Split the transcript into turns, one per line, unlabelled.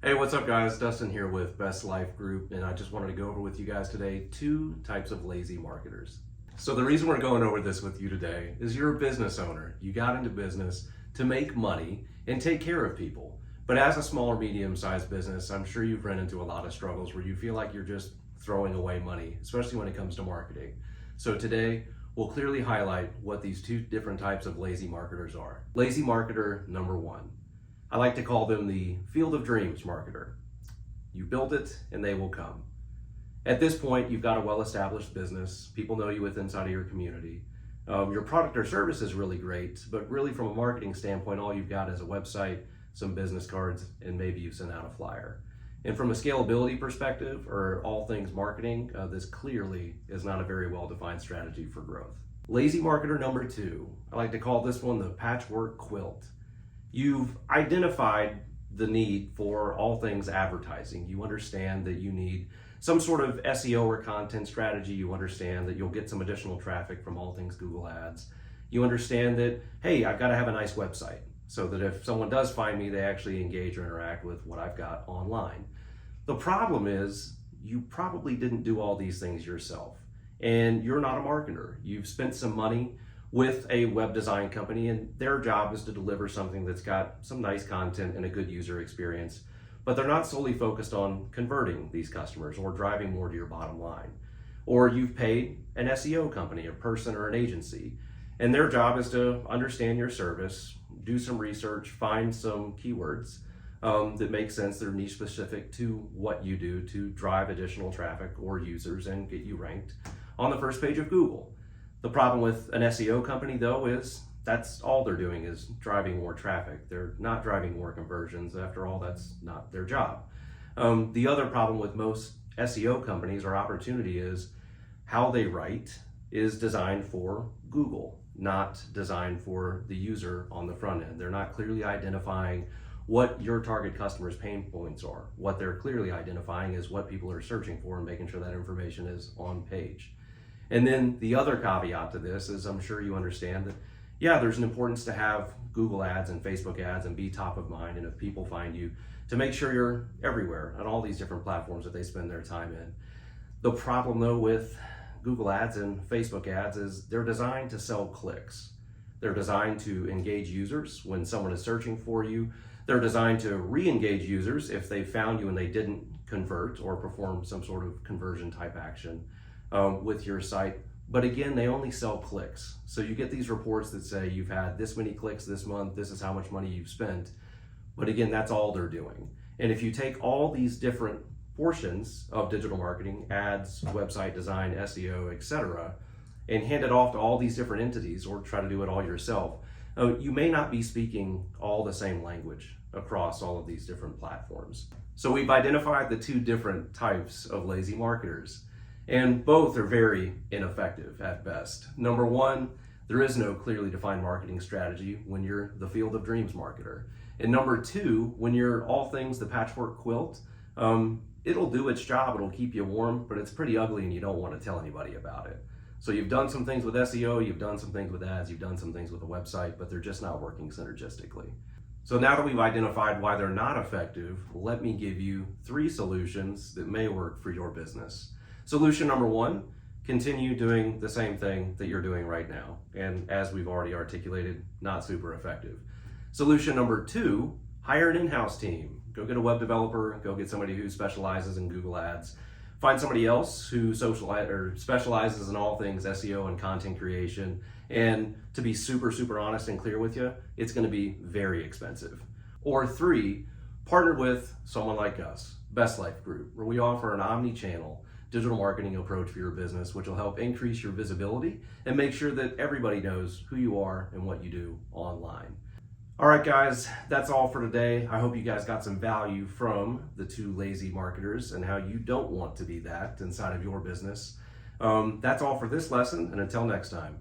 Hey, what's up guys? Dustin here with Best Life Group, and I just wanted to go over with you guys today two types of lazy marketers. So the reason we're going over this with you today is you're a business owner. You got into business to make money and take care of people. But as a small or medium-sized business, I'm sure you've run into a lot of struggles where you feel like you're just throwing away money, especially when it comes to marketing. So today, we'll clearly highlight what these two different types of lazy marketers are. Lazy marketer number one. I like to call them the field of dreams marketer. You build it and they will come. At this point, you've got a well-established business. People know you inside of your community. Your product or service is really great, but really from a marketing standpoint, all you've got is a website, some business cards, and maybe you send out a flyer. And from a scalability perspective, or all things marketing, this clearly is not a very well-defined strategy for growth. Lazy marketer number two. I like to call this one the patchwork quilt. You've identified the need for all things advertising. You understand that you need some sort of SEO or content strategy. You understand that you'll get some additional traffic from all things Google Ads. You understand that, hey, I've got to have a nice website so that if someone does find me, they actually engage or interact with what I've got online. The problem is you probably didn't do all these things yourself, and you're not a marketer. You've spent some money with a web design company, and their job is to deliver something that's got some nice content and a good user experience, but they're not solely focused on converting these customers or driving more to your bottom line. Or you've paid an SEO company, a person or an agency, and their job is to understand your service, do some research, find some keywords that make sense, that are niche specific to what you do to drive additional traffic or users and get you ranked on the first page of Google. The problem with an SEO company, though, is that's all they're doing is driving more traffic. They're not driving more conversions. After all, that's not their job. The other problem with most SEO companies or opportunity is how they write is designed for Google, not designed for the user on the front end. They're not clearly identifying what your target customer's pain points are. What they're clearly identifying is what people are searching for and making sure that information is on page. And then the other caveat to this is, I'm sure you understand that, yeah, there's an importance to have Google ads and Facebook ads and be top of mind. And if people find you, to make sure you're everywhere on all these different platforms that they spend their time in. The problem though with Google ads and Facebook ads is they're designed to sell clicks. They're designed to engage users when someone is searching for you. They're designed to re-engage users if they found you and they didn't convert or perform some sort of conversion type action with your site. But again, they only sell clicks. So you get these reports that say you've had this many clicks this month, this is how much money you've spent. But again, that's all they're doing. And if you take all these different portions of digital marketing, ads, website design, SEO, etc., and hand it off to all these different entities or try to do it all yourself, you may not be speaking all the same language across all of these different platforms. So we've identified the two different types of lazy marketers, and both are very ineffective at best. Number one, there is no clearly defined marketing strategy when you're the field of dreams marketer. And number two, when you're all things the patchwork quilt, it'll do its job, it'll keep you warm, but it's pretty ugly and you don't want to tell anybody about it. So you've done some things with SEO, you've done some things with ads, you've done some things with a website, but they're just not working synergistically. So now that we've identified why they're not effective, let me give you three solutions that may work for your business. Solution number one, continue doing the same thing that you're doing right now. And as we've already articulated, not super effective. Solution number two, hire an in-house team. Go get a web developer, go get somebody who specializes in Google Ads. Find somebody else who specializes in all things SEO and content creation. And to be super honest and clear with you, it's gonna be very expensive. Or three, partner with someone like us, Best Life Group, where we offer an omni-channel digital marketing approach for your business, which will help increase your visibility and make sure that everybody knows who you are and what you do online. All right, guys, that's all for today. I hope you guys got some value from the two lazy marketers and how you don't want to be that inside of your business. That's all for this lesson, and until next time.